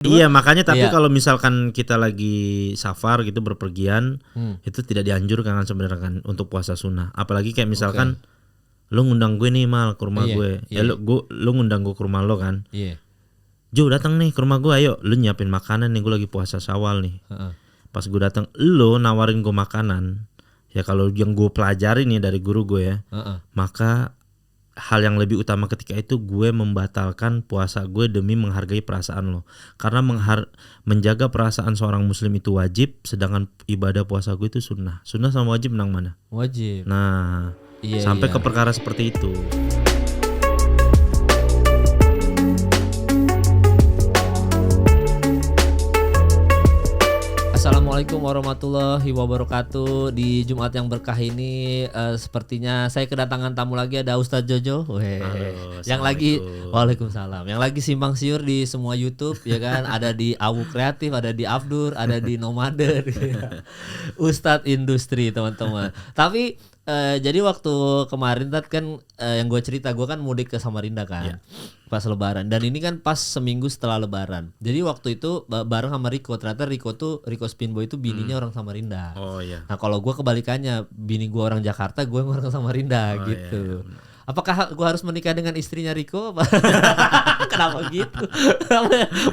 Iya makanya tapi Iya. kalau misalkan kita lagi safar gitu berpergian itu tidak dianjurkan kan sebenarnya kan untuk puasa sunnah. Apalagi kayak misalkan lu ngundang gue nih Mal ke rumah Iya, gue. Ya iya. lu ngundang gue ke rumah lo kan. Iya. Jo datang nih ke rumah gue, ayo lu nyiapin makanan nih, gue lagi puasa Syawal nih. Heeh. Pas gue datang lu nawarin gue makanan. Ya kalau yang gue pelajari nih dari guru gue ya. Heeh. Maka hal yang lebih utama ketika itu gue membatalkan puasa gue demi menghargai perasaan lo. Karena menjaga perasaan seorang muslim itu wajib, sedangkan ibadah puasa gue itu sunnah. Sunnah sama wajib menang mana? Wajib. Nah, Iya, sampai iya. ke perkara seperti itu. Assalamualaikum warahmatullahi wabarakatuh. Di Jumat yang berkah ini sepertinya saya kedatangan tamu lagi, ada Ustadz Jojo. Halo, Yang lagi Assalamualaikum. Waalaikumsalam. Yang lagi simpang siur di semua YouTube ya kan. Ada di Awu Kreatif, ada di Afdur, ada di Nomader. Ustadz Industri teman-teman. Tapi jadi waktu kemarin kan yang gue cerita, gue kan mudik ke Samarinda kan. Pas lebaran, dan ini kan pas seminggu setelah lebaran. Jadi waktu itu bareng sama Riko. Ternyata Riko Spinboy itu bininya orang Samarinda. Oh iya. Nah kalau gue kebalikannya, bini gue orang Jakarta, gue orang Samarinda gitu. Iya. Apakah gue harus menikah dengan istrinya Riko? Kenapa gitu?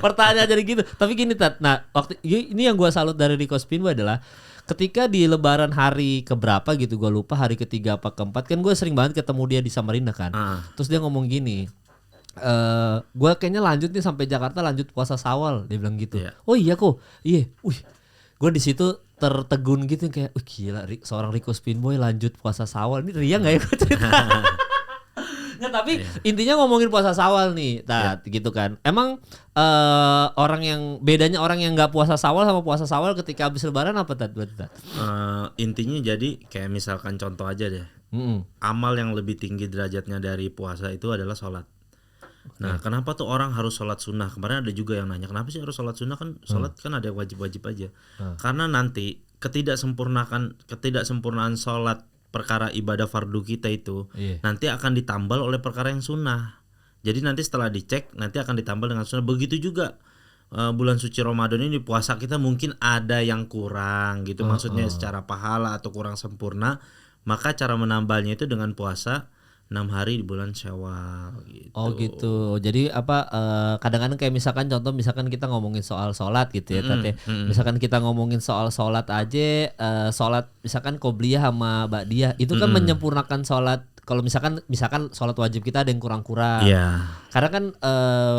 Pertanyaan jadi gitu. Tapi gini Tat, nah waktu ini yang gue salut dari Riko Spinboy adalah ketika di lebaran hari keberapa gitu, gue lupa hari ketiga apa keempat, kan gue sering banget ketemu dia di Samarinda kan. Terus dia ngomong gini, gue kayaknya lanjut nih sampai Jakarta, lanjut puasa Syawal, dia bilang gitu. Iya. Oh iya kok, iya, gue di situ tertegun gitu kayak, gila, seorang Riko Spinboy lanjut puasa Syawal, ini ria nggak ya gue cerita? Nggak, tapi intinya ngomongin puasa Syawal nih, gitu kan. Emang bedanya orang yang nggak puasa Syawal sama puasa Syawal ketika habis Lebaran apa Tat? Intinya jadi kayak misalkan contoh aja deh. Amal yang lebih tinggi derajatnya dari puasa itu adalah sholat. Nah, kenapa tuh orang harus sholat sunnah? Kemarin ada juga yang nanya, kenapa sih harus sholat sunnah? Kan sholat kan ada wajib-wajib aja. Karena nanti ketidaksempurnaan sholat perkara ibadah fardu kita itu nanti akan ditambal oleh perkara yang sunnah. Jadi nanti setelah dicek nanti akan ditambal dengan sunnah. Begitu juga bulan suci Ramadan ini puasa kita mungkin ada yang kurang gitu, maksudnya secara pahala atau kurang sempurna. Maka cara menambalnya itu dengan puasa 6 hari di bulan Syawal gitu. Oh gitu. Jadi kadang-kadang kayak misalkan contoh, misalkan kita ngomongin soal sholat gitu ya Tat ya. Misalkan kita ngomongin soal sholat aja, sholat misalkan qobliyah sama ba'diyah itu kan menyempurnakan sholat. Kalau misalkan sholat wajib kita ada yang kurang-kurang. Iya. Karena kan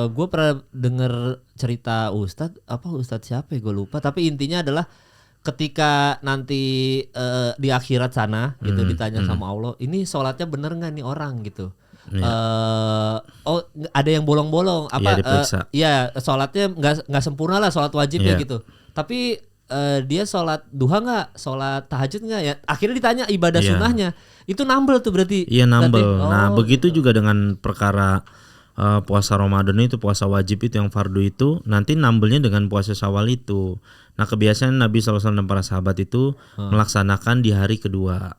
gue pernah denger cerita Ustadz siapa ya gue lupa. Tapi intinya adalah ketika nanti di akhirat sana gitu ditanya sama Allah, ini sholatnya bener nggak nih orang gitu. Ada yang bolong-bolong diperiksa. Sholatnya nggak sempurna lah sholat wajibnya gitu. Tapi dia sholat duha nggak, sholat tahajud nggak ya? Akhirnya ditanya ibadah sunnahnya, itu nambel tuh berarti. Iya nambel. Nah begitu juga dengan perkara puasa Ramadan itu, puasa wajib itu yang fardu itu nanti nambelnya dengan puasa Syawal itu. Nah kebiasaan Nabi SAW dan para sahabat itu melaksanakan di hari kedua.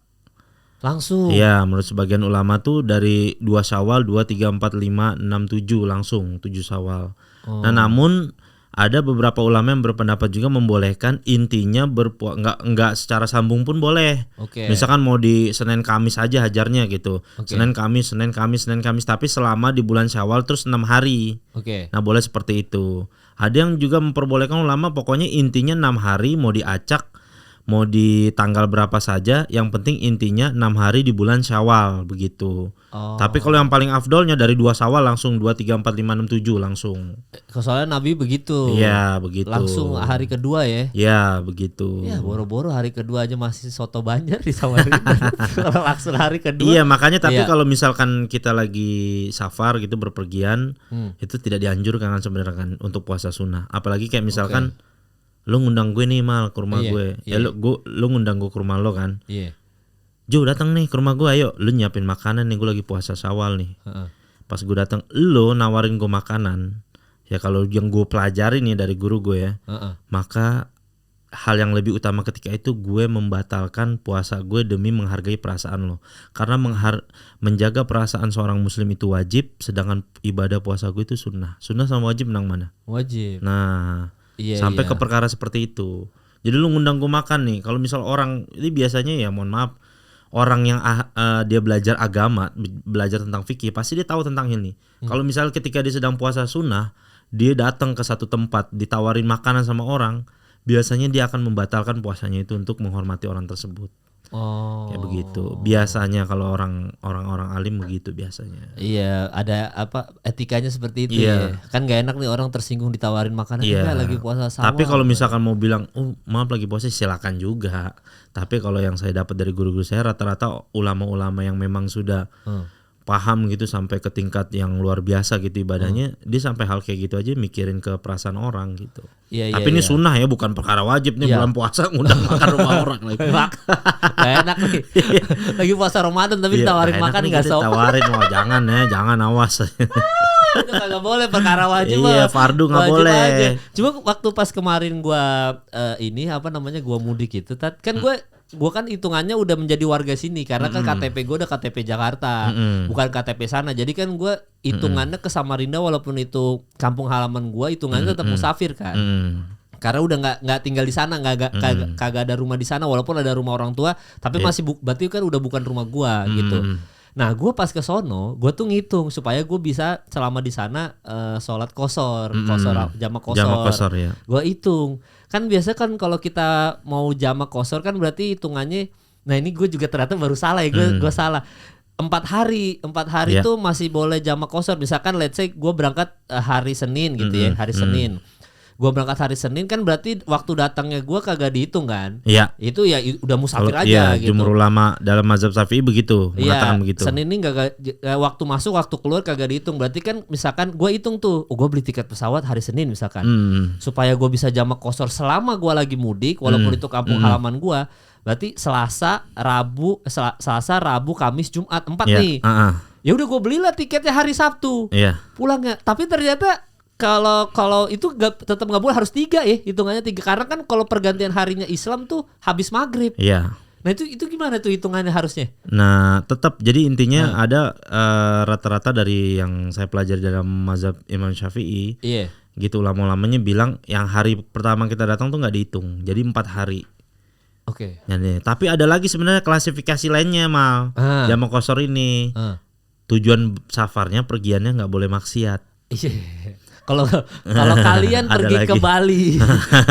Langsung. Iya, menurut sebagian ulama tuh dari 2 Syawal, 2, 3, 4, 5, 6, 7 langsung 7 Syawal. Nah namun ada beberapa ulama yang berpendapat juga membolehkan, intinya nggak secara sambung pun boleh. Misalkan mau di Senin Kamis aja hajarnya gitu. Senin Kamis, tapi selama di bulan Syawal terus 6 hari. Nah boleh seperti itu. Ada yang juga memperbolehkan ulama, pokoknya intinya 6 hari mau diacak, mau di tanggal berapa saja, yang penting intinya 6 hari di bulan Syawal begitu. Tapi kalau yang paling afdolnya dari 2 Syawal langsung 2, 3, 4, 5, 6, 7 langsung. Soalnya Nabi begitu. Iya begitu. Langsung hari kedua ya. Iya begitu. Ya boro-boro hari kedua aja masih soto banyak di Samarinda. Kalau langsung hari kedua. Iya makanya tapi kalau misalkan kita lagi safar gitu berpergian, itu tidak dianjurkan kan sebenarnya kan untuk puasa sunnah. Apalagi kayak misalkan lu ngundang gue nih Mal ke rumah gue. Ya lu ngundang gue ke rumah lo kan. Jo datang nih ke rumah gue, ayo lu nyiapin makanan nih, gue lagi puasa Syawal nih. Pas gue datang lu nawarin gue makanan. Ya kalau yang gue pelajari nih dari guru gue ya, maka hal yang lebih utama ketika itu gue membatalkan puasa gue demi menghargai perasaan lo. Karena menjaga perasaan seorang muslim itu wajib, sedangkan ibadah puasa gue itu sunnah. Sunnah sama wajib menang mana? Wajib. Nah, Iya, sampai iya. ke perkara seperti itu. Jadi lu ngundang gue makan nih. Kalau misal orang ini biasanya ya mohon maaf, orang yang dia belajar agama, belajar tentang fikih, pasti dia tahu tentang ini. Kalau misal ketika dia sedang puasa sunnah, dia datang ke satu tempat ditawarin makanan sama orang, biasanya dia akan membatalkan puasanya itu untuk menghormati orang tersebut. Oh. Kayak begitu. Biasanya kalau orang-orang alim begitu biasanya. Iya, ada apa etikanya seperti itu Iya. ya. Kan gak enak nih orang tersinggung ditawarin makanan, Iya. enggak lagi puasa sama. Tapi kalau misalkan mau bilang, "Oh, maaf lagi puasa," silakan juga. Tapi kalau yang saya dapat dari guru-guru saya rata-rata ulama-ulama yang memang sudah paham gitu sampai ke tingkat yang luar biasa gitu ibadahnya, dia sampai hal kayak gitu aja mikirin ke perasaan orang gitu. Iya, Tapi ini sunnah ya, bukan perkara wajib nih. Iya. Bulan puasa ngundang makan rumah orang lagi. Gak enak nih. Lagi puasa Ramadan tapi Iya, ditawarin enak makan nih enggak kita sopan. Tawarin, wah jangan ya, jangan awas. Itu kagak boleh, perkara wajib. Iya, mah. fardu nggak Wajib boleh. aja. Cuma waktu pas kemarin gua ini apa namanya gua mudik itu, kan gua kan hitungannya udah menjadi warga sini karena kan KTP gua udah KTP Jakarta, bukan KTP sana. Jadi kan gua hitungannya ke Samarinda walaupun itu kampung halaman gua, hitungannya tetap musafir kan. Karena udah nggak tinggal di sana, kagak ada rumah di sana walaupun ada rumah orang tua, tapi masih berarti kan udah bukan rumah gua gitu. Nah, gue pas ke sono, gue tuh ngitung supaya gue bisa selama di sana sholat kosor, jamak kosor. Jamak kosor ya. Gue hitung, kan biasa kan kalau kita mau jamak kosor kan berarti hitungannya. Nah ini gue juga ternyata baru salah ya, gue salah. 4 hari Yeah. tuh masih boleh jamak kosor. Misalkan let's say gue berangkat hari Senin gitu ya, hari Senin. Gue berangkat hari Senin kan berarti waktu datangnya gue kagak dihitung kan? Iya. Itu ya udah musafir Kalau aja gitu. jumhur ulama dalam mazhab Syafi'i begitu, mengatakan begitu. Senin ini waktu masuk waktu keluar kagak dihitung. Berarti kan misalkan gue hitung tuh, gue beli tiket pesawat hari Senin misalkan, supaya gue bisa jamak kosor selama gue lagi mudik, walaupun itu kampung halaman gue. Berarti Selasa, Rabu, Kamis, Jumat 4 nih. Ya udah gue belilah tiketnya hari Sabtu. Pulangnya. Tapi ternyata kalau itu tetap nggak boleh, harus 3 ya, hitungannya 3 karena kan kalau pergantian harinya Islam tuh habis maghrib. Iya. Nah itu gimana tuh hitungannya harusnya? Nah tetap jadi intinya ada rata-rata dari yang saya pelajari dalam mazhab Imam Syafi'i. Iya. Gitu ulama-ulamanya bilang yang hari pertama kita datang tuh nggak dihitung, jadi 4 hari. Oke. Nah, tapi ada lagi sebenarnya klasifikasi lainnya mal. Jamak kosor ini tujuan safarnya, pergiannya nggak boleh maksiat. Iya. Kalau kalian pergi ke Bali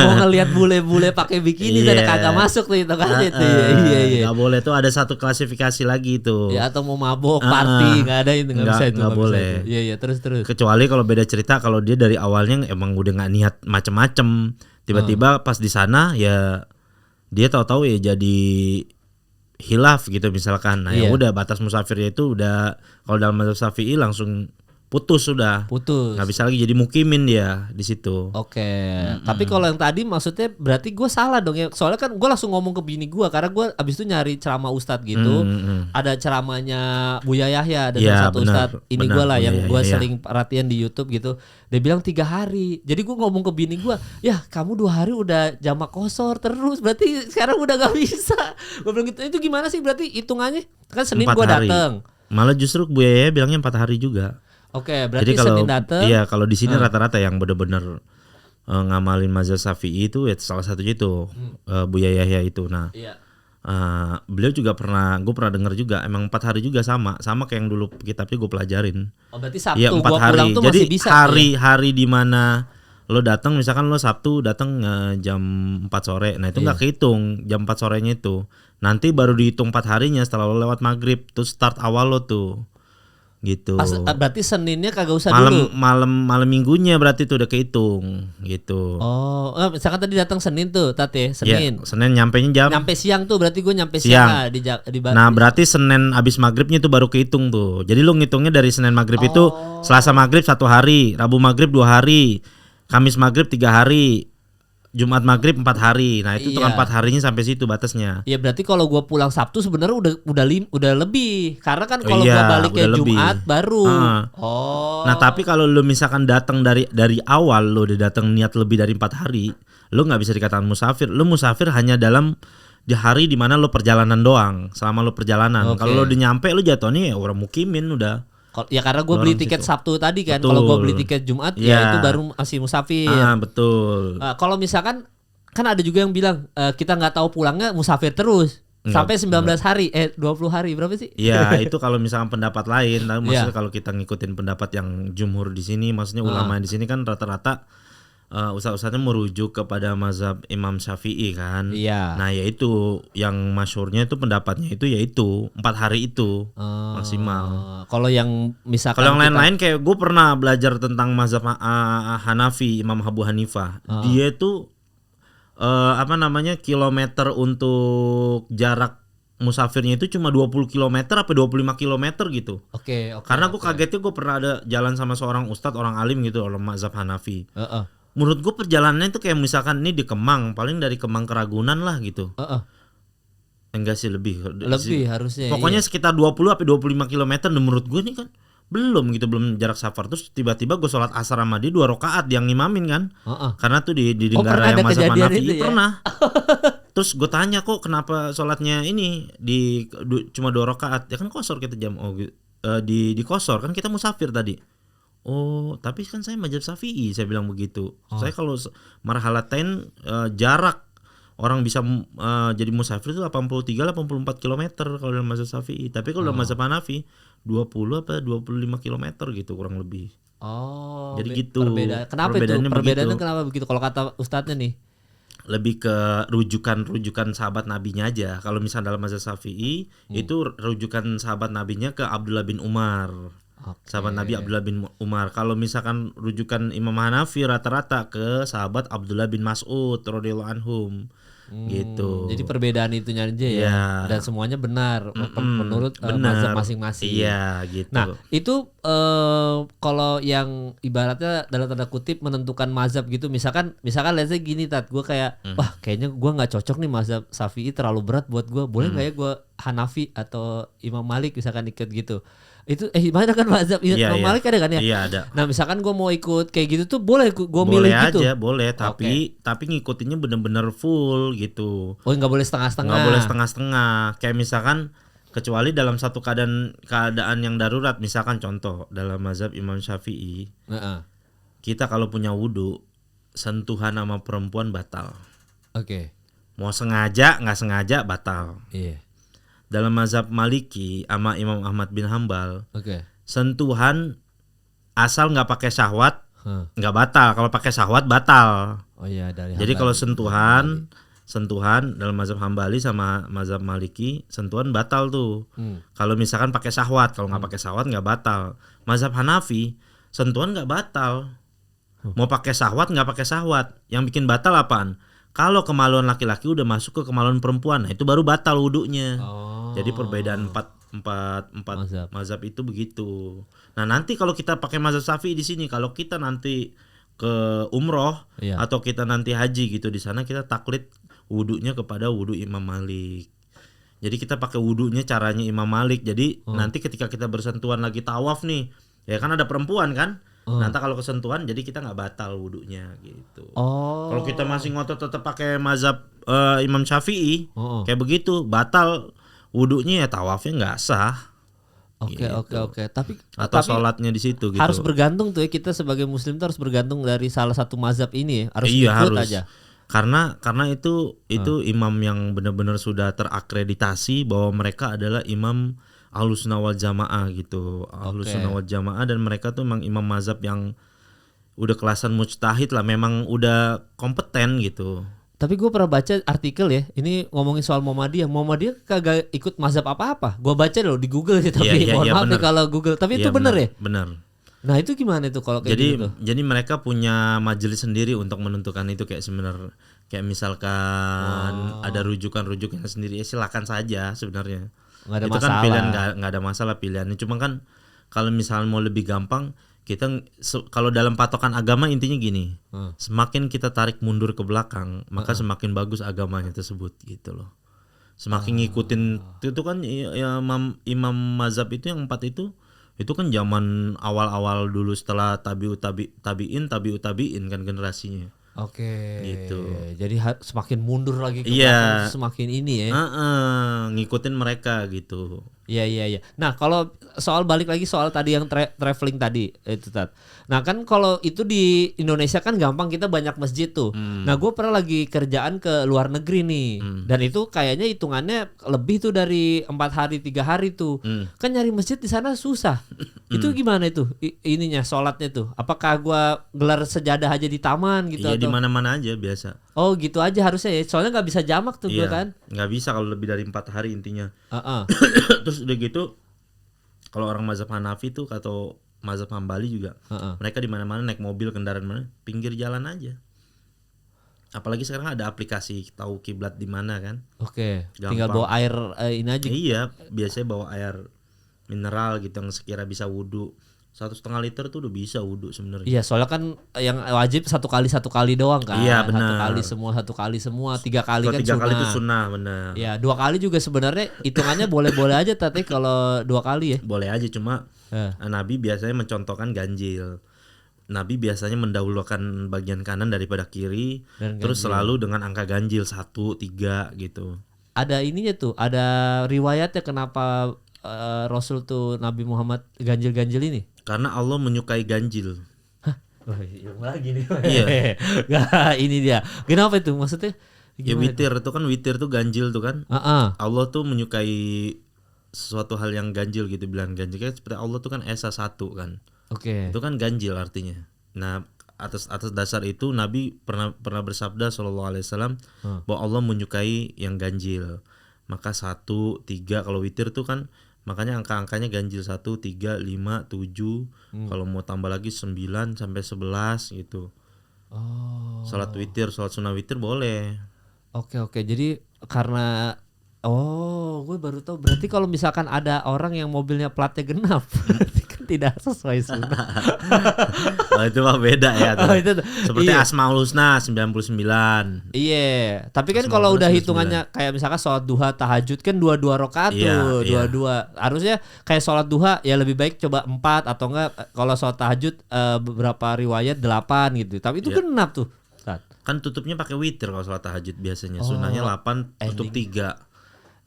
mau ngelihat bule-bule pakai bikini dan kagak masuk tuh itu kan itu. Iya. Nggak boleh tuh, ada satu klasifikasi lagi itu. Ya atau mau mabok party nggak ada itu, nggak bisa itu. Nggak boleh. Iya terus. Kecuali kalau beda cerita, kalau dia dari awalnya emang udah nggak niat macem-macem, tiba-tiba pas di sana ya dia tahu-tahu ya jadi hilaf gitu misalkan. Nah ya udah, batas musafirnya itu udah kalau dalam mazhab Syafi'i langsung putus, nggak bisa lagi jadi mukimin dia di situ. Oke. Tapi kalau yang tadi maksudnya berarti gue salah dong ya, soalnya kan gue langsung ngomong ke bini gue karena gue abis itu nyari ceramah ustadz gitu. Ada ceramahnya Buya Yahya, ada satu ustadz ini gue lah yang gue sering perhatian di YouTube gitu. Dia bilang 3 hari. Jadi gue ngomong ke bini gue, ya kamu 2 hari udah jamak kosor terus, berarti sekarang udah gak bisa. Gue bilang gitu. Itu gimana sih berarti hitungannya? Kan Senin gue dateng. Malah justru Bu Yaya bilangnya 4 hari juga. Oke, berarti jadi Senin dateng. Iya, kalau di sini rata-rata yang benar-benar ngamalin mazhab Syafi'i itu ya salah satunya itu Buya Yahya itu. Nah, beliau juga gue pernah dengar juga emang 4 hari juga sama kayak yang dulu kitabnya gue pelajarin. Oh, berarti Sabtu ya, 4 gua hari. pulang tuh Jadi masih bisa. hari di mana lo datang, misalkan lo Sabtu datang jam 4 sore. Nah, itu nggak kehitung jam 4 sorenya itu. Nanti baru dihitung 4 harinya setelah lo lewat maghrib tuh start awal lo tuh. Gitu. Berarti Seninnya kagak usah dulu. Malam minggunya berarti tuh udah kehitung gitu. Oh, misalkan tadi datang Senin tuh, Tate, Senin. Ya, Senin nyampe siang tuh, berarti gue nyampe siang di Nah, berarti Senin abis maghribnya tuh baru kehitung tuh. Jadi lu ngitungnya dari Senin maghrib itu Selasa maghrib 1 hari, Rabu maghrib 2 hari, Kamis maghrib 3 hari, Jumat maghrib 4 hari. Nah itu Iya. kan 4 harinya sampai situ batasnya. Ya berarti kalau gua pulang Sabtu sebenarnya udah lebih. Karena kan kalau Iya, gua baliknya udah lebih. Jumat baru. Ah. Oh. Nah tapi kalau lu misalkan datang dari awal, lu udah datang niat lebih dari 4 hari, lu nggak bisa dikatakan musafir. Lu musafir hanya dalam di hari dimana lu perjalanan doang. Selama lu perjalanan. Oke. Kalau lu udah nyampe, lu jatuhnya ya orang mukimin udah. Ya karena gue beli Orang tiket situ. Sabtu tadi kan. Betul. Kalau gue beli tiket Jumat ya Iya. itu baru masih musafir. Betul. Kalau misalkan kan ada juga yang bilang kita nggak tahu pulangnya musafir terus sampai 19 hari 20 hari berapa sih? Ya itu kalau misalkan pendapat lain, tapi maksudnya Iya. kalau kita ngikutin pendapat yang jumhur di sini, maksudnya ulama di sini kan rata-rata ustaz-ustaznya merujuk kepada mazhab Imam Syafi'i kan. Iya. Nah yaitu yang masyhurnya itu pendapatnya itu yaitu 4 hari itu maksimal. Kalau yang misalkan Kalau yang lain-lain kayak gue pernah belajar tentang mazhab Hanafi Imam Abu Hanifah. Dia itu kilometer untuk jarak musafirnya itu cuma 20 km apa 25 km gitu. Oke. Karena gue kagetnya gue pernah ada jalan sama seorang ustadz, orang alim gitu, orang mazhab Hanafi. Menurut gue perjalanannya itu kayak misalkan ini di Kemang, paling dari Kemang ke Ragunan lah gitu. Enggak sih lebih harusnya. Pokoknya sekitar 20 sampai 25 km dan menurut gue nih kan belum jarak safar. Terus tiba-tiba gue sholat asar sama dia 2 rakaat yang ngimamin kan. Karena tuh di negara yang mazhab Hanafi itu ya? pernah. Terus gue tanya kok kenapa sholatnya ini cuma 2 rakaat? Ya kan kosor kita jam di kosor kan kita musafir tadi. Oh, tapi kan saya mazhab Syafi'i, saya bilang begitu. Saya kalau marhalatain jarak orang bisa jadi musafir itu 83-84 km kalau dalam mazhab Syafi'i. Tapi kalau dalam mazhab Hanafi 20 apa 25 km gitu kurang lebih. Oh. Jadi gitu. Kenapa Perbedaannya itu? Perbedaannya begitu. kenapa begitu? Kalau kata ustadznya nih. Lebih ke rujukan sahabat nabinya aja. Kalau misalnya dalam mazhab Syafi'i itu rujukan sahabat nabinya ke Abdullah bin Umar. Sahabat Nabi Abdullah bin Umar. Kalau misalkan rujukan Imam Hanafi rata-rata ke sahabat Abdullah bin Mas'ud radhiyallahu anhum. Gitu. Jadi perbedaan itunya aja ya. Iya. Dan semuanya benar menurut mazhab masing-masing. Iya, gitu. Nah, itu kalau yang ibaratnya dalam tanda kutip menentukan mazhab gitu, misalkan let's say gini Tat, gue kayak wah kayaknya gue nggak cocok nih mazhab Syafi'i terlalu berat buat gue, boleh nggak ya gue Hanafi atau Imam Malik misalkan ikut gitu. Itu gimana kan mazhab Imam Malik ada kan ya? Iya ada. Nah misalkan gue mau ikut kayak gitu tuh boleh gue milih Boleh gitu? aja, boleh. Tapi ngikutinnya bener-bener full gitu. Oh nggak boleh setengah-setengah? Nggak boleh setengah-setengah. Kayak misalkan kecuali dalam satu keadaan yang darurat. Misalkan contoh dalam mazhab Imam Syafi'i, kita kalau punya wudu sentuhan sama perempuan batal. Oke. Mau sengaja nggak sengaja batal. Iya. Dalam mazhab Maliki sama Imam Ahmad bin Hambal, sentuhan asal nggak pakai syahwat nggak batal. Kalau pakai syahwat batal. Oh iya dari. Jadi kalau sentuhan dalam mazhab Hambali sama mazhab Maliki sentuhan batal tuh. Kalau misalkan pakai syahwat, kalau nggak pakai syahwat nggak batal. Mazhab Hanafi sentuhan nggak batal. Mau pakai syahwat nggak pakai syahwat. Yang bikin batal apaan? Kalau kemaluan laki-laki udah masuk ke kemaluan perempuan, nah itu baru batal wudunya. Jadi perbedaan empat mazhab itu begitu. Nah nanti kalau kita pakai mazhab Syafi'i di sini, kalau kita nanti ke umroh atau kita nanti haji gitu, di sana kita taklid wudunya kepada wudu Imam Malik. Jadi kita pakai wudunya caranya Imam Malik. Jadi nanti ketika kita bersentuhan lagi tawaf nih, ya kan ada perempuan kan? Nanti kalau kesentuhan jadi kita nggak batal wudunya gitu. Kalau kita masih ngotot tetap pakai mazhab Imam Syafi'i kayak begitu, batal wudunya ya tawafnya nggak sah. Oke. Tapi sholatnya di situ gitu. Harus bergantung tuh ya, kita sebagai muslim tuh harus bergantung dari salah satu mazhab ini ya. Harus iya, ikut harus. aja. Karena itu imam yang benar-benar sudah terakreditasi bahwa mereka adalah imam Ahlus Sunnah wal Jamaah gitu. Ahlus Sunnah wal Jamaah, dan mereka tuh memang imam mazhab yang udah kelasan mujtahid lah, memang udah kompeten gitu. Tapi gue pernah baca artikel ya, ini ngomongin soal Muhammadiyah. Muhammadiyah kagak ikut mazhab apa-apa. Gue baca loh di Google sih, tapi mohon maaf nih kalau Google. Tapi itu bener ya? Bener. Nah itu gimana itu kalau kayak gitu? Jadi mereka punya majelis sendiri untuk menentukan itu, kayak misalkan ada rujukan-rujukan sendiri, ya silakan saja sebenarnya. Nggak ada itu masalah. Kan pilihan, nggak ada masalah pilihannya. Cuma kan kalau misalnya mau lebih gampang, kalau dalam patokan agama intinya gini, semakin kita tarik mundur ke belakang, maka semakin bagus agamanya tersebut gitu loh. Semakin ngikutin itu kan ya, imam mazhab itu yang 4 itu kan zaman awal-awal dulu setelah tabi'in kan generasinya. Oke. Gitu. Jadi semakin mundur lagi ke Iya. belakang semakin ini ya. Ngikutin mereka gitu. Iya. Nah, kalau soal balik lagi soal tadi yang traveling tadi itu Tat. Nah, kan kalau itu di Indonesia kan gampang, kita banyak masjid tuh. Nah, gue pernah lagi kerjaan ke luar negeri nih. Dan itu kayaknya hitungannya lebih tuh dari 4 hari 3 hari tuh. Kan nyari masjid di sana susah. Itu gimana itu? Ininya sholatnya tuh. Apakah gue gelar sejadah aja di taman gitu Iya, atau di mana-mana aja biasa. Oh, gitu aja harusnya ya. Soalnya nggak bisa jamak tuh gue kan. Nggak bisa kalau lebih dari 4 hari intinya. Terus udah gitu kalau orang mazhab Hanafi tuh atau mazhab Hambali juga, mereka di mana-mana naik mobil, kendaraan mana, pinggir jalan aja. Apalagi sekarang ada aplikasi tahu kiblat di mana kan. Oke. Gampang. Tinggal bawa air ini aja. Iya, biasanya bawa air mineral gitu yang sekira bisa wudhu. 1,5 liter tuh udah bisa wudhu sebenarnya. Iya, soalnya kan yang wajib satu kali doang kan. Iya, benar. Satu kali semua, 3 kali kan 3 sunnah. kali itu sunnah, benar. Iya, 2 kali juga sebenarnya hitungannya boleh-boleh aja tapi kalau 2 kali ya. Boleh aja, cuma Nabi biasanya mencontohkan ganjil. Nabi biasanya mendahulukan bagian kanan daripada kiri, terus selalu dengan angka ganjil 1, 3 gitu. Ada ininya tuh, ada riwayatnya kenapa Rasul tuh Nabi Muhammad ganjil-ganjil ini? Karena Allah menyukai ganjil. Oh, yang lagi nih. Iya. Gak, ini dia. Kenapa itu maksudnya? Ya witir itu kan, witir tuh ganjil tuh kan. Allah tuh menyukai sesuatu hal yang ganjil gitu, bilang ganjil kan seperti Allah tuh kan Esa 1 kan. Oke. Itu kan ganjil artinya. Nah, atas dasar itu Nabi pernah bersabda sallallahu alaihi wasallam bahwa Allah menyukai yang ganjil. Maka 1, 3 kalau witir tuh kan makanya angka-angkanya ganjil 1, 3, 5, 7. Kalau mau tambah lagi 9 sampai 11 gitu. Salat witir, salat sunnah witir boleh. Oke. Jadi karena gue baru tahu berarti kalau misalkan ada orang yang mobilnya platnya genap berarti kan tidak sesuai sunnah. Oh, itu mah beda ya tuh. Seperti Asmaul Husna 99. Iya, tapi kan kalau udah hitungannya kayak misalkan sholat duha, tahajud kan 2 rakaat tuh, 2. Harusnya kayak sholat duha ya lebih baik coba 4 atau enggak kalau sholat tahajud beberapa riwayat 8 gitu. Tapi itu genap tuh. Kan tutupnya pakai witir kalau sholat tahajud biasanya. Sunnahnya 8 tutup 3.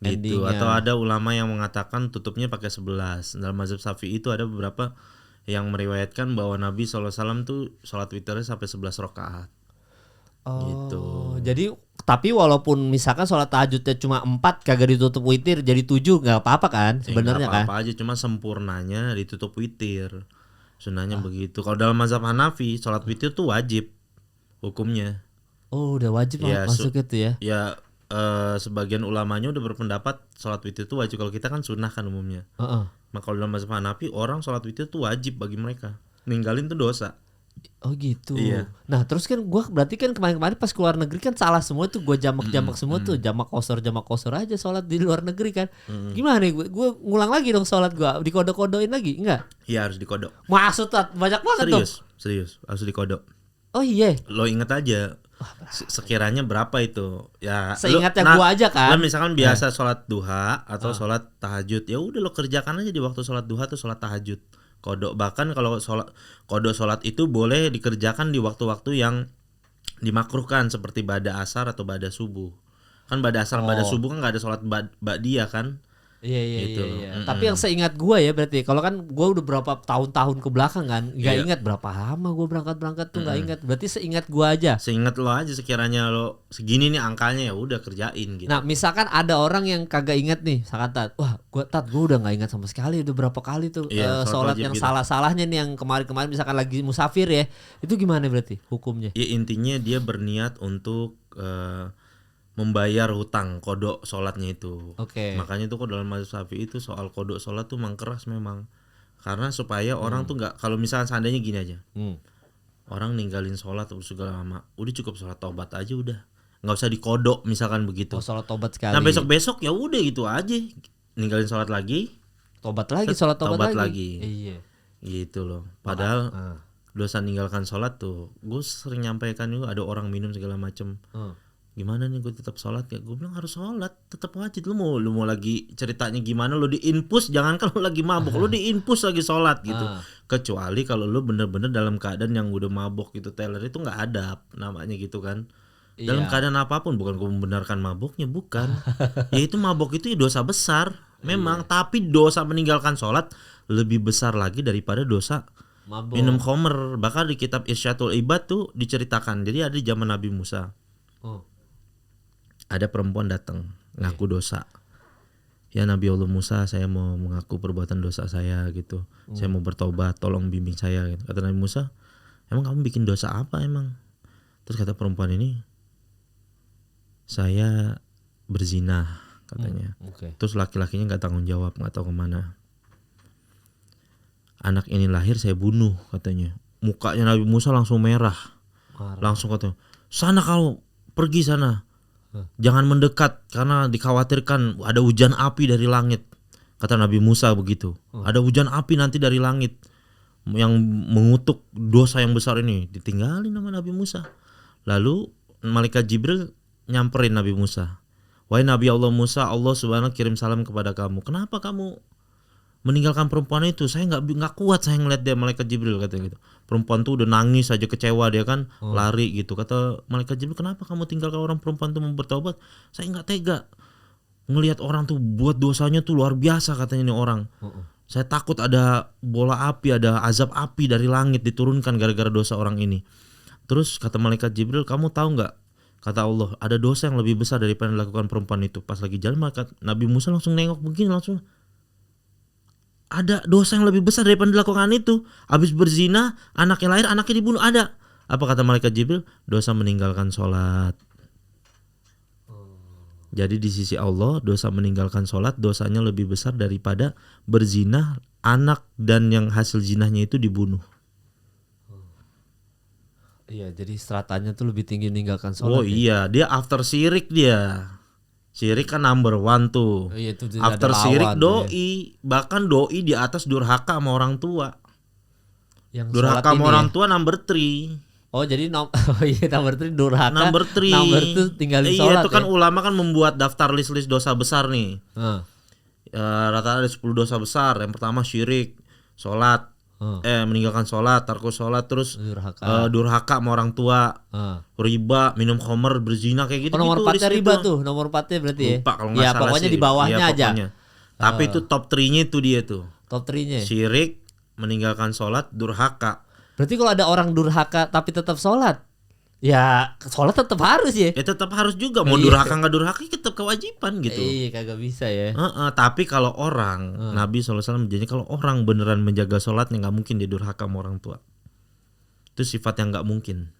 Gitu. Atau ada ulama yang mengatakan tutupnya pakai 11. Dalam mazhab Syafi'i itu ada beberapa yang meriwayatkan bahwa Nabi SAW tuh sholat witirnya sampai 11 rakaat. Gitu. Jadi tapi walaupun misalkan sholat tahajudnya cuma 4 kagak ditutup witir jadi 7 nggak apa-apa kan sebenarnya kan? Apa aja, cuma sempurnanya ditutup witir. Sunnahnya begitu. Kalau dalam mazhab Hanafi sholat witir tuh wajib hukumnya. Oh, udah wajib masuk itu ya? Ya. Sebagian ulamanya udah berpendapat sholat witir itu wajib. Kalau kita kan sunnah kan umumnya. Maka kalau dalam mazhab Hanafi orang sholat witir itu wajib bagi mereka. Ninggalin tuh dosa. Oh gitu. Iya. Nah terus kan gue berarti kan kemarin pas keluar negeri kan salah semua tuh, gue jamak semua tuh, jamak kosor aja sholat di luar negeri kan. Gimana nih gue ngulang lagi dong sholat gue, dikodok-kodokin lagi enggak? Iya, harus dikodok. Maksud banyak banget dong. Serius harus dikodok. Oh iya. Lo inget aja sekiranya berapa itu ya, seingatnya gua aja kan. Lo misalkan biasa sholat duha atau sholat tahajud, ya udah lo kerjakan aja di waktu sholat duha atau sholat tahajud. Kodok, bahkan kalau sholat itu boleh dikerjakan di waktu-waktu yang dimakruhkan seperti ba'da asar atau ba'da subuh. Kan ba'da asar ba'da subuh kan nggak ada sholat ba'diyah kan. Iya. Tapi yang seingat gue ya berarti kalau kan gue udah berapa tahun-tahun ke belakang kan nggak ingat berapa lama gue berangkat tuh nggak ingat. Berarti seingat gue aja. Seingat lo aja, sekiranya lo segini nih angkanya ya udah kerjain gitu. Nah misalkan ada orang yang kagak ingat nih, misalkan gue udah nggak ingat sama sekali, udah berapa kali tuh sholat yang gitu. Salah-salahnya nih yang kemarin misalkan lagi musafir ya, itu gimana berarti hukumnya? Ya intinya dia berniat untuk membayar hutang kodok sholatnya itu. Makanya itu kok dalam mazhab Syafi'i itu soal kodok sholat tuh memang keras memang. Karena supaya orang tuh nggak, kalau misalnya seandainya gini aja, orang ninggalin sholat terus segala lama, udah cukup sholat taubat aja udah, nggak usah dikodok misalkan begitu. Sholat taubat sekali. Nah besok ya udah gitu aja, ninggalin sholat lagi, sholat taubat lagi. Lagi. Iya. Gitu loh. Padahal dosa ninggalkan sholat tuh, gue sering nyampaikan juga, ada orang minum segala macem. Gimana nih gue tetap sholat? Kayak gue bilang harus sholat, tetap wajib. Lu mau lagi ceritanya gimana? Lu diinpus, jangan kalau lagi mabuk, lu diinpus lagi sholat gitu. Kecuali kalau lu bener-bener dalam keadaan yang udah mabuk gitu, Taylor, itu nggak adab namanya gitu kan. Dalam keadaan apapun, bukan gue membenarkan mabuknya, bukan. Ya itu mabuk itu ya dosa besar, memang. Tapi dosa meninggalkan sholat lebih besar lagi daripada dosa Mabuk. minum khamr. Bahkan di kitab Irsyatul Ibad tuh diceritakan. Jadi ada di zaman Nabi Musa. Ada perempuan datang ngaku dosa. Ya Nabi Allah Musa, saya mau mengaku perbuatan dosa saya gitu. Saya mau bertobat, tolong bimbing saya gitu. Kata Nabi Musa, emang kamu bikin dosa apa emang? Terus kata perempuan ini, saya berzina katanya. Terus laki-lakinya nggak tanggung jawab, nggak tahu kemana. Anak ini lahir saya bunuh katanya. Mukanya Nabi Musa langsung merah. Langsung katanya, sana kalau pergi sana. Jangan mendekat karena dikhawatirkan ada hujan api dari langit. Kata Nabi Musa begitu. Ada hujan api nanti dari langit yang mengutuk dosa yang besar ini. Ditinggalin sama Nabi Musa. Lalu malaikat Jibril nyamperin Nabi Musa. Wahai Nabi Allah Musa, Allah subhanahu kirim salam kepada kamu. Kenapa kamu meninggalkan perempuan itu? Saya nggak kuat saya ngeliat dia. Malaikat Jibril kata gitu. Perempuan tuh udah nangis aja, kecewa dia kan, lari gitu. Kata malaikat Jibril, kenapa kamu tinggalkan orang perempuan tuh mau bertobat? Saya nggak tega ngelihat orang tuh buat dosanya tuh luar biasa katanya ini orang. Saya takut ada bola api, ada azab api dari langit diturunkan gara-gara dosa orang ini. Terus kata malaikat Jibril, kamu tahu nggak? Kata Allah, ada dosa yang lebih besar daripada yang dilakukan perempuan itu. Pas lagi jalan, malaikat Nabi Musa langsung nengok begini langsung. Ada dosa yang lebih besar daripada dilakukan itu. Habis berzina, anaknya lahir, anaknya dibunuh, ada. Apa kata malaikat Jibril? Dosa meninggalkan sholat. Jadi di sisi Allah, dosa meninggalkan sholat dosanya lebih besar daripada berzina, anak dan yang hasil zinahnya itu dibunuh. Iya, jadi stratanya tuh lebih tinggi meninggalkan sholat. Oh iya, dia after syirik dia. Syirik kan number one tuh. Iya, itu after syirik doi, bahkan doi di atas durhaka sama orang tua. Yang durhaka sama orang tua number 3. Oh jadi number 3 durhaka. Number 3. Number 2 tinggalin sholat. Iya itu kan ulama kan membuat daftar list-list dosa besar nih. Rata-rata ada 10 dosa besar. Yang pertama syirik, sholat. Meninggalkan sholat, tarkus sholat, terus durhaka sama orang tua, riba, minum khamr, berzina kayak gitu. Nomor 4-nya riba tuh, nomor 4-nya berarti ya. Lupa kalau nggak salah pokoknya sih. Di bawahnya aja. Tapi itu top 3-nya itu dia tuh. Top 3-nya. Syirik, meninggalkan sholat, durhaka. Berarti kalau ada orang durhaka tapi tetap sholat, ya sholat tetap harus ya. Ya tetap harus juga. Mau durhaka nggak durhaka tetap kewajiban gitu. Iya kagak bisa ya. Tapi kalau orang Nabi SAW menjanjikan kalau orang beneran menjaga sholatnya nggak mungkin dia durhaka sama orang tua. Itu sifat yang nggak mungkin.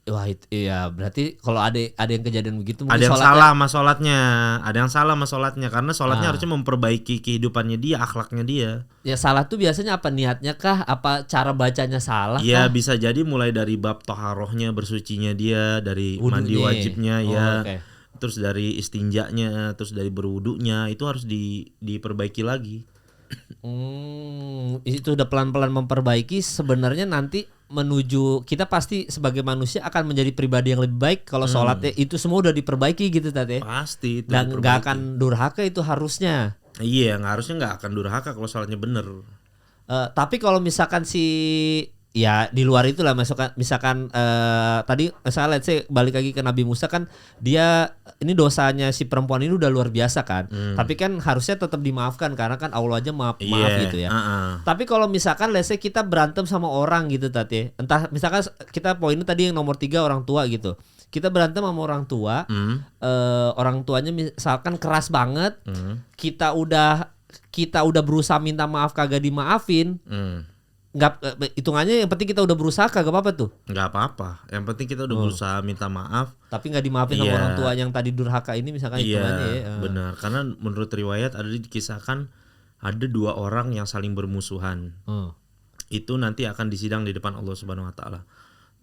Wah itu iya berarti kalau ada yang kejadian begitu ada yang salah sama sholatnya, ada yang salah sama sholatnya karena sholatnya harusnya memperbaiki kehidupannya dia, akhlaknya dia. Ya salah tuh biasanya apa, niatnya kah, apa cara bacanya salah? Ya bisa jadi mulai dari bab toharohnya, bersucinya dia, dari mandi wajibnya terus dari istinjanya, terus dari berwudunya itu harus diperbaiki lagi. Itu udah pelan-pelan memperbaiki sebenarnya nanti menuju kita pasti sebagai manusia akan menjadi pribadi yang lebih baik kalau sholatnya itu semua udah diperbaiki gitu tadi. Pasti itu. Dan nggak akan durhaka itu harusnya. Iya, harusnya nggak akan durhaka kalau sholatnya bener. Tapi kalau misalkan ya di luar itu lah misalkan tadi misalnya let's say balik lagi ke Nabi Musa kan dia ini dosanya si perempuan ini udah luar biasa kan. Tapi kan harusnya tetap dimaafkan karena kan Allah aja maaf gitu ya. Tapi kalau misalkan let's say kita berantem sama orang gitu tadi, entah misalkan kita poinnya tadi yang nomor 3 orang tua gitu. Kita berantem sama orang tua, orang tuanya misalkan keras banget, kita udah berusaha minta maaf kagak dimaafin. Nggak, hitungannya yang penting kita udah berusaha kagak apa-apa tuh. Nggak apa-apa, yang penting kita udah berusaha minta maaf. Tapi nggak dimaafin sama orang tua yang tadi durhaka ini misalkan hitungannya ya. Benar, karena menurut riwayat ada dikisahkan ada 2 orang yang saling bermusuhan. Itu nanti akan disidang di depan Allah Subhanahu Wa Taala.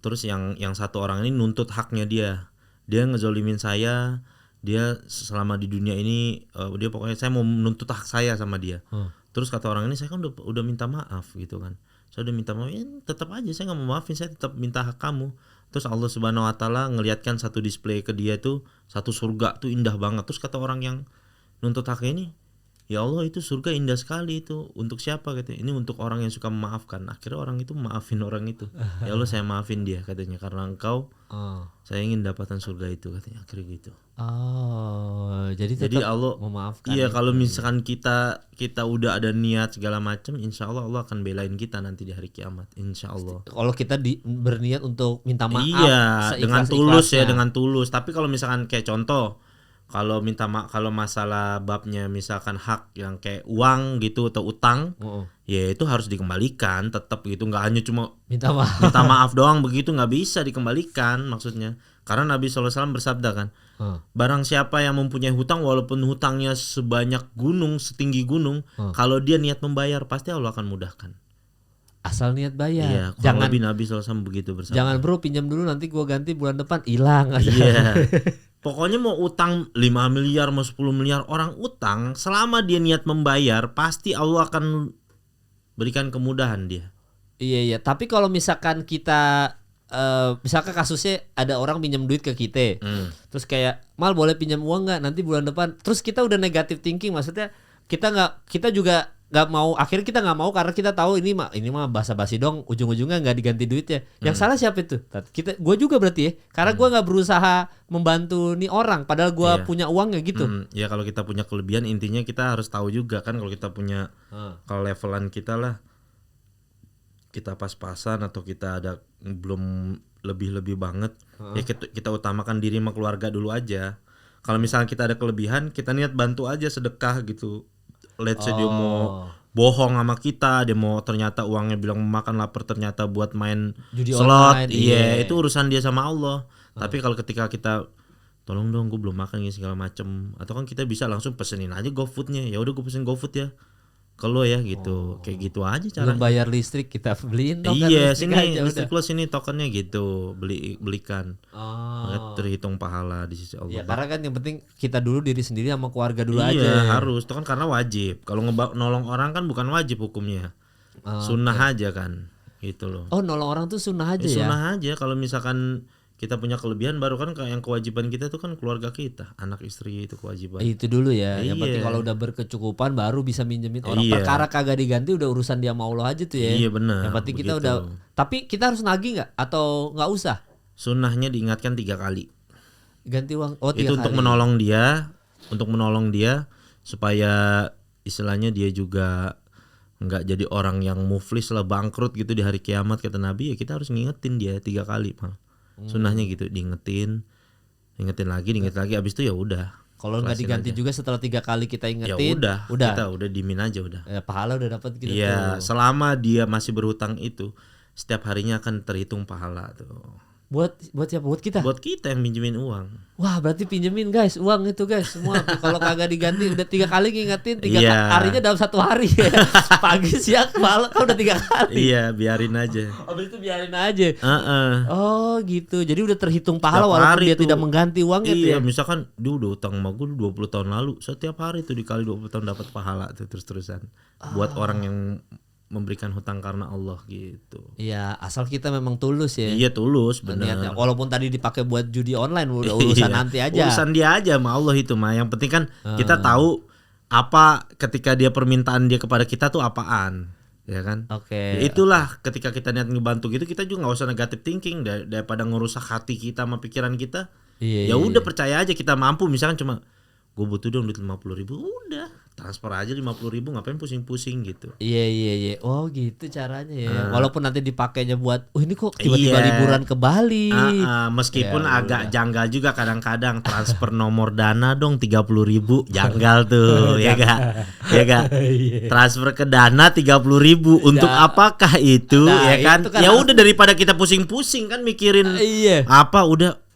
Terus yang satu orang ini nuntut haknya dia ngezolimin saya, dia selama di dunia ini dia pokoknya saya mau menuntut hak saya sama dia. Terus kata orang ini, saya kan udah minta maaf gitu kan. Saya udah minta maaf, ya, tetap aja saya nggak mau maafin, saya tetap minta hak kamu. Terus Allah Subhanahu Wa Taala ngelihatkan satu display ke dia tuh, satu surga tuh indah banget. Terus kata orang yang nuntut hak ini, ya Allah itu surga indah sekali itu. Untuk siapa katanya? Ini untuk orang yang suka memaafkan. Akhirnya orang itu maafin orang itu. Ya Allah saya maafin dia katanya, karena engkau saya ingin dapatkan surga itu katanya. Akhirnya gitu. Jadi Allah memaafkan. Iya, kalau misalkan kita udah ada niat segala macam, insya Allah Allah akan belain kita nanti di hari kiamat, insya Allah. Kalau kita berniat untuk minta maaf, iya, dengan tulus ya, dengan tulus. Tapi kalau misalkan kayak contoh, kalau minta maaf, kalau masalah babnya misalkan hak yang kayak uang gitu atau utang, ya itu harus dikembalikan tetap gitu, nggak hanya cuma minta maaf doang begitu, nggak bisa dikembalikan maksudnya. Karena Nabi SAW bersabda kan, barang siapa yang mempunyai hutang walaupun hutangnya sebanyak gunung, setinggi gunung, kalau dia niat membayar pasti Allah akan mudahkan. Asal niat bayar. Iya, jangan lebih Nabi SAW begitu bersabda. Jangan bro pinjam dulu nanti gua ganti bulan depan, hilang. Iya. Pokoknya mau utang 5 miliar mau 10 miliar, orang utang selama dia niat membayar pasti Allah akan berikan kemudahan dia. Iya, tapi kalau misalkan kita misalkan kasusnya ada orang pinjam duit ke kita, terus kayak Mal boleh pinjam uang nggak nanti bulan depan, terus kita udah negatif thinking, maksudnya kita juga nggak mau, akhirnya kita nggak mau karena kita tahu ini mah basa-basi dong, ujung-ujungnya nggak diganti duitnya. Yang salah siapa itu? Gue juga berarti ya, karena gue nggak berusaha membantu nih orang, padahal gue punya uangnya gitu. Ya kalau kita punya kelebihan, intinya kita harus tahu juga kan, kalau kita punya kalau levelan kita lah, kita pas-pasan atau kita ada belum lebih banget, ya kita utamakan diri sama keluarga dulu aja. Kalau misalnya kita ada kelebihan, kita niat bantu aja, sedekah gitu. Let's say dia mau bohong sama kita, dia mau ternyata uangnya bilang makan lapar, ternyata buat main judi slot, online, iya itu urusan dia sama Allah. Tapi kalau ketika kita tolong dong gue belum makan ya segala macem, atau kan kita bisa langsung pesenin aja GoFood-nya, ya udah gue pesen GoFood ya kalau ya gitu, kayak gitu aja caranya. Belum bayar listrik kita beliin token. Iya sini listrik lo sini tokennya gitu, belikan. Terhitung pahala di sisi Allah. Ya karena kan yang penting kita dulu diri sendiri sama keluarga dulu aja. Iya harus, itu kan karena wajib. Kalau nolong orang kan bukan wajib hukumnya, sunnah aja kan gitu loh. Oh nolong orang tuh sunnah aja ya? Sunnah aja. Kalau misalkan kita punya kelebihan, baru kan yang kewajiban kita tuh kan keluarga kita, anak istri itu kewajiban. Itu dulu ya. Yang penting kalau udah berkecukupan baru bisa minjemin orang. Perkara kagak diganti udah urusan dia sama Allah aja tuh ya. Iya benar. Yang penting kita udah. Tapi kita harus nagih nggak atau nggak usah? Sunnahnya diingatkan 3 kali. Ganti uang. Oh 3 itu kali. Untuk menolong dia supaya istilahnya dia juga nggak jadi orang yang muflis lah, bangkrut gitu di hari kiamat kata Nabi. Ya kita harus ngingetin dia 3 kali mal. Sunnahnya gitu, diingetin lagi, abis itu ya udah. Kalau nggak diganti aja juga setelah 3 kali kita ingetin, ya udah kita udah dimin aja udah. Ya, pahala udah dapat gitu. Iya, selama dia masih berhutang itu setiap harinya akan terhitung pahala tuh. Buat siapa? Buat kita? Buat kita yang minjemin uang. Wah berarti pinjemin guys, uang itu guys semua. Kalau kagak diganti udah 3 kali ngingetin, 3 harinya dalam 1 hari ya. Pagi siang malam kan udah 3 kali. Iya biarin aja. Habis itu biarin aja. Oh gitu, jadi udah terhitung pahala setiap walaupun dia tidak mengganti uangnya. Iya ya? Misalkan dia udah utang sama gue 20 tahun lalu, setiap hari tuh dikali 20 tahun dapat pahala tuh terus-terusan. Buat orang yang memberikan hutang karena Allah gitu. Iya, asal kita memang tulus ya. Iya tulus, benar. Walaupun tadi dipakai buat judi online, udah urusan nanti aja. Urusan dia aja sama Allah itu mah. Yang penting kan kita tahu apa ketika dia permintaan dia kepada kita tuh apaan, ya kan? Oke. Ya itulah ketika kita niat ngebantu gitu, kita juga nggak usah negative thinking daripada ngerusak hati kita sama pikiran kita. Iya, ya udah percaya aja kita mampu. Misalkan cuma gue butuh dong duit 50.000, udah transfer aja 50.000, ngapain pusing-pusing gitu. Iya. Oh gitu caranya ya. Walaupun nanti dipakainya buat, ini kok tiba-tiba liburan ke Bali. Meskipun agak janggal juga kadang-kadang transfer nomor dana dong 30.000, janggal tuh, ya gak? Transfer ke dana 30.000 untuk apakah itu, ya kan? Ya udah daripada kita pusing-pusing kan mikirin apa,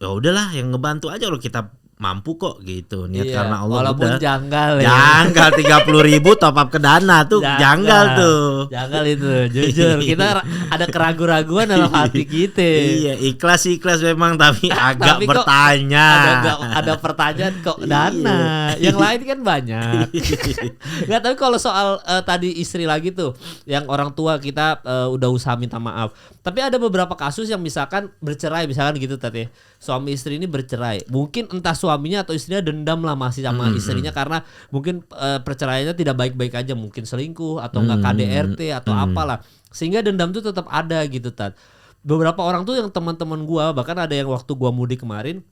ya udahlah yang ngebantu aja. Kalau kita mampu kok gitu. Niat Iya, karena Allah walaupun udah. janggal ya. Janggal 30.000 top up ke dana tuh janggal tuh. Janggal itu, jujur kita ada keraguan-raguan dalam hati kita. Iya, ikhlas memang tapi agak Tapi kok bertanya. ada pertanyaan kok dana. Yang lain kan banyak. Nggak, tapi kalau soal tadi istri lagi tuh, yang orang tua kita udah usaha minta maaf. Tapi ada beberapa kasus yang misalkan bercerai, misalkan gitu tadi. Suami istri ini bercerai. Mungkin entah suaminya atau istrinya dendam lah masih sama istrinya karena mungkin perceraiannya tidak baik-baik aja, mungkin selingkuh atau enggak KDRT atau apalah. Sehingga dendam tuh tetap ada gitu, Tat. Beberapa orang tuh yang teman-teman gua, bahkan ada yang waktu gua mudik kemarin,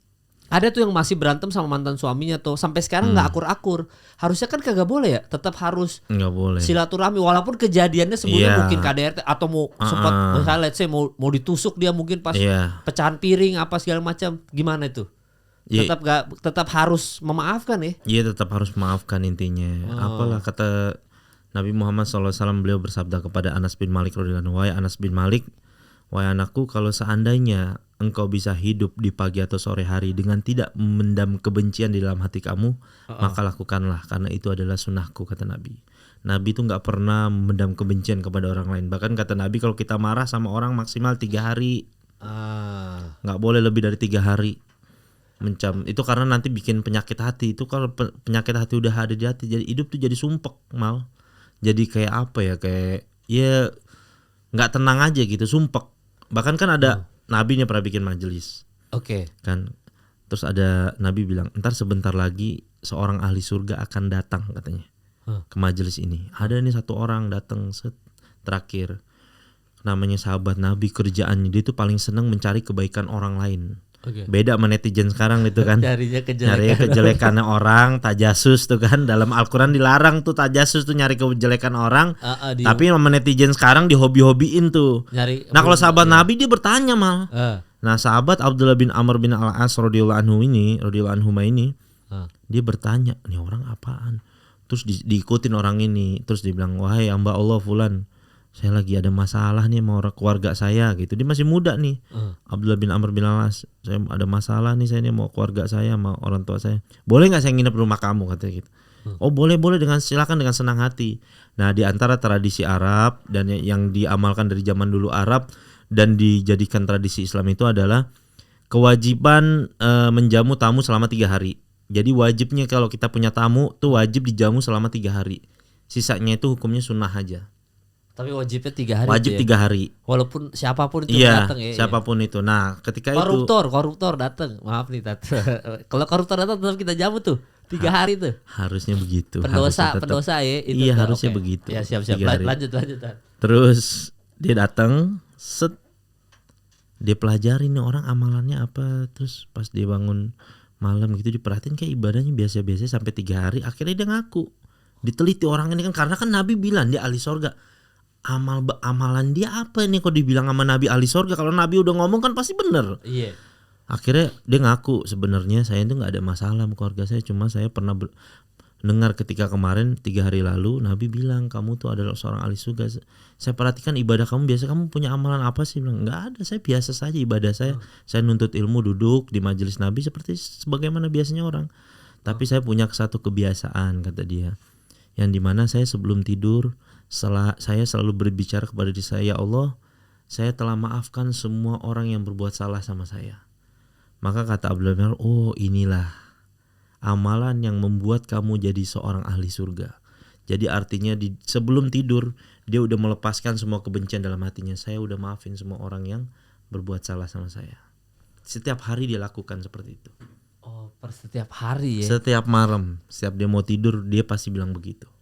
ada tuh yang masih berantem sama mantan suaminya tuh sampai sekarang nggak akur-akur. Harusnya kan kagak boleh ya, tetap harus nggak boleh silaturahmi walaupun kejadiannya sebelumnya Iya. mungkin KDRT atau mau sempat misalnya let's say mau ditusuk dia mungkin pas Iya. pecahan piring apa segala macam. Gimana itu? Iya. Tetap harus memaafkan ya. Iya, tetap harus memaafkan intinya. Apalah kata Nabi Muhammad SAW, beliau bersabda kepada Anas bin Malik radhiyallahu anhu, "Wahai Anas bin Malik, wahai anakku, kalau seandainya engkau bisa hidup di pagi atau sore hari dengan tidak memendam kebencian di dalam hati kamu, maka lakukanlah, karena itu adalah sunnahku," kata Nabi. Nabi itu nggak pernah memendam kebencian kepada orang lain. Bahkan kata Nabi, kalau kita marah sama orang maksimal 3 hari, nggak boleh lebih dari 3 hari. Itu karena nanti bikin penyakit hati. Itu kalau penyakit hati udah ada di hati, jadi hidup tuh jadi sumpek mal. Jadi kayak apa ya, kayak ya nggak tenang aja gitu, sumpek. Bahkan kan ada Nabinya pernah bikin majelis. Oke. Kan terus ada Nabi bilang, "Ntar sebentar lagi seorang ahli surga akan datang," katanya. Ke majelis ini. Ada nih satu orang datang terakhir. Namanya sahabat Nabi, kerjaannya dia tuh paling seneng mencari kebaikan orang lain. Oke. Beda sama netizen sekarang gitu kan. Nyarinya Nyari kejelekannya orang, tajasus tuh kan. Dalam Al-Quran dilarang tuh tajasus tuh, nyari kejelekan orang. Tapi sama netizen sekarang dihobi-hobiin tuh. Nah kalau sahabat Nabi dia bertanya mal. Nah sahabat Abdullah bin Amr bin Al-As radhiyallahu anhu ini, dia bertanya, "Ini orang apaan?" Terus diikutin orang ini. Terus dia bilang, "Wahai hamba Allah fulan, saya lagi ada masalah nih sama orang keluarga saya," gitu. Dia masih muda nih. Abdullah bin Amr bin Al-As, "Saya ada masalah nih, saya nih mau keluarga saya, mau orang tua saya. Boleh nggak saya nginep di rumah kamu?" katanya gitu. "Oh boleh silakan dengan senang hati." Nah di antara tradisi Arab dan yang diamalkan dari zaman dulu Arab dan dijadikan tradisi Islam itu adalah kewajiban menjamu tamu selama 3 hari. Jadi wajibnya kalau kita punya tamu tuh wajib dijamu selama 3 hari. Sisanya itu hukumnya sunnah aja. Tapi wajibnya 3 hari. Wajib 3 hari. Walaupun siapapun itu Iya, datang ya. siapapun itu. Nah, ketika koruptor datang. Maaf nih Tat. Kalau koruptor datang tetap kita jamu tuh 3 hari tuh. Harusnya begitu. Pendosa ya itu. Iya, harusnya begitu. Ya siap-siap. Lanjut Tat. Terus dia datang, dia pelajari nih orang amalannya apa. Terus pas dia bangun malam gitu diperhatiin kayak ibadahnya biasa-biasa sampai 3 hari. Akhirnya dia ngaku. Diteliti orang ini kan, karena kan Nabi bilang dia ahli sorga. Amalan dia apa nih kok dibilang sama Nabi ahli sorga? Kalau Nabi udah ngomong kan pasti bener. Iya. Akhirnya dia ngaku, sebenarnya saya itu nggak ada masalah sama keluarga saya, cuma saya pernah dengar ketika kemarin 3 hari lalu Nabi bilang kamu tuh adalah seorang ahli surga. Saya perhatikan ibadah kamu biasa, kamu punya amalan apa sih? Bilang nggak ada, saya biasa saja ibadah saya. Saya nuntut ilmu, duduk di majelis Nabi seperti sebagaimana biasanya orang. Tapi saya punya satu kebiasaan, kata dia, yang dimana saya sebelum tidur saya selalu berbicara kepada diri saya, "Ya Allah, saya telah maafkan semua orang yang berbuat salah sama saya." Maka kata Abdullah bin Umar, "Oh inilah amalan yang membuat kamu jadi seorang ahli surga." Jadi artinya sebelum tidur dia udah melepaskan semua kebencian dalam hatinya. Saya udah maafin semua orang yang berbuat salah sama saya. Setiap hari dia lakukan seperti itu. Oh, setiap hari ya. Setiap malam, setiap dia mau tidur dia pasti bilang begitu.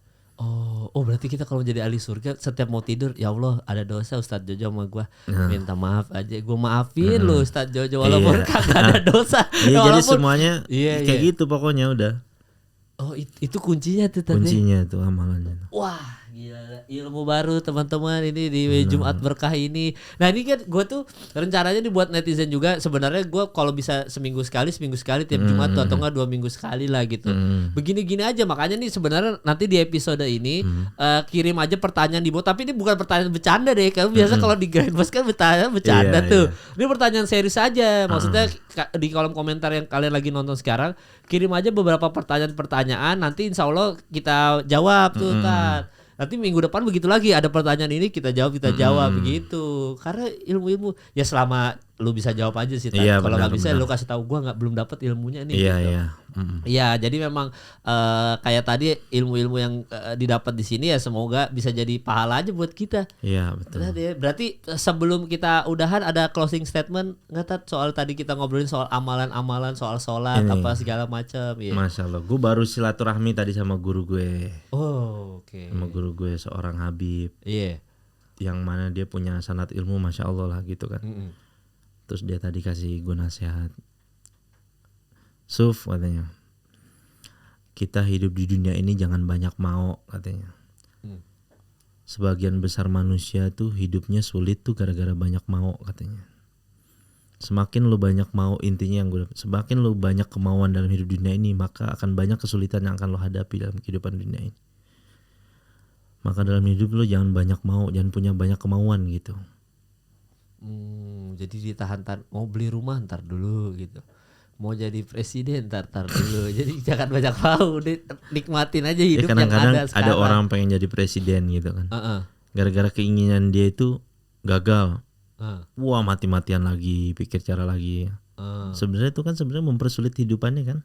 Oh berarti kita kalau jadi ahli surga setiap mau tidur, "Ya Allah ada dosa Ustadz Jojo sama gue, minta maaf aja, gue maafin lu Ustadz Jojo walaupun kagak ada dosa." Iya, jadi semuanya kayak gitu pokoknya udah. Oh itu kuncinya tuh tadi. Kuncinya tuh amalannya. Wah Gila, ilmu baru teman-teman ini di Jumat Berkah ini. Nah ini kan gue tuh rencananya dibuat netizen juga. Sebenarnya gue kalau bisa seminggu sekali tiap Jumat tuh, atau enggak 2 minggu sekali lah gitu. Begini-gini aja, makanya nih sebenarnya nanti di episode ini kirim aja pertanyaan di bawah. Tapi ini bukan pertanyaan bercanda deh. Karena biasa kalau di Grindbox kan bercanda tuh. Ini pertanyaan serius aja. Maksudnya di kolom komentar yang kalian lagi nonton sekarang, kirim aja beberapa pertanyaan-pertanyaan. Nanti insya Allah kita jawab tuh Tat. Nanti minggu depan begitu lagi, ada pertanyaan ini kita jawab begitu. Karena ilmu-ilmu ya selama lu bisa jawab aja sih. Iya, kalau nggak benar, bisa benar. lu kasih tahu gua belum dapat ilmunya nih. Iya, gitu. iya. Iya, jadi memang kayak tadi ilmu-ilmu yang didapat di sini ya semoga bisa jadi pahala aja buat kita. Iya, betul. Berarti sebelum kita udahan ada closing statement nggak Tat, soal tadi kita ngobrolin soal amalan-amalan, soal sholat Ini. apa segala macam. Iya. Masya Allah, gue baru silaturahmi tadi sama guru gue. Oh, oke. Sama guru gue seorang Habib, Iya. yang mana dia punya sanad ilmu Masya Allah lah gitu kan. Terus dia tadi kasih gue nasihat, Suf katanya, kita hidup di dunia ini jangan banyak mau katanya. Sebagian besar manusia tuh hidupnya sulit tuh gara-gara banyak mau katanya. Semakin lo banyak mau, intinya yang gue dapat, semakin lo banyak kemauan dalam hidup dunia ini, maka akan banyak kesulitan yang akan lo hadapi dalam kehidupan dunia ini. Maka dalam hidup lo jangan banyak mau, jangan punya banyak kemauan gitu. Jadi ditahan mau beli rumah ntar dulu gitu. Mau jadi presiden ntar dulu. Jadi jangan banyak mau, nikmatin aja hidup yang kadang-kadang ada sekarang. ada orang pengen jadi presiden gitu kan. Gara-gara keinginan dia itu gagal. Wah, mati-matian lagi, pikir cara lagi. Sebenarnya itu kan mempersulit hidupannya kan.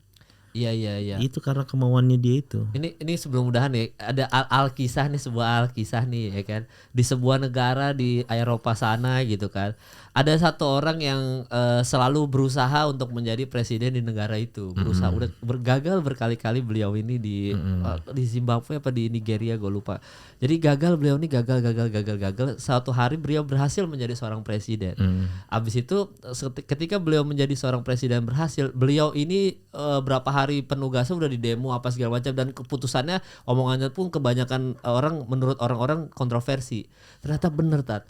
Iya. Itu karena kemauannya dia itu. Ini sebelum udahan nih, ada alkisah nih, sebuah alkisah nih ya kan. Di sebuah negara di Eropa sana gitu kan. Ada satu orang yang selalu berusaha untuk menjadi presiden di negara itu. Berusaha udah gagal berkali-kali beliau ini di Zimbabwe apa di Nigeria gue lupa. Jadi beliau ini gagal. Suatu hari beliau berhasil menjadi seorang presiden. Abis itu ketika beliau menjadi seorang presiden berhasil, beliau ini berapa hari penugasnya udah di demo apa segala macam, dan keputusannya omongannya pun kebanyakan orang menurut orang-orang kontroversi. Ternyata bener Tat.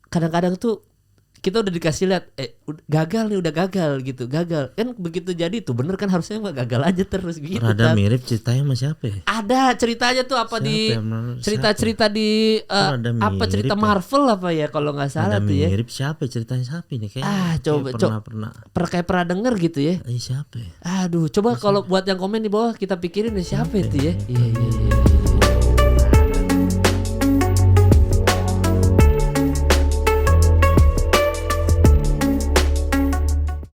Kadang-kadang tuh kita udah dikasih lihat udah gagal gitu, gagal kan begitu jadi tuh bener kan, harusnya nggak gagal aja terus gitu. Rada mirip ceritanya sama siapa ya? Ada ceritanya tuh apa cerita di apa cerita Marvel apa ya kalau nggak salah tuh ya. Mirip siapa ceritanya, siapa ini kayak kayak pernah denger gitu ya. Siapa ya? Aduh, coba kalau buat yang komen di bawah kita pikirin nih siapa itu ya. Iya.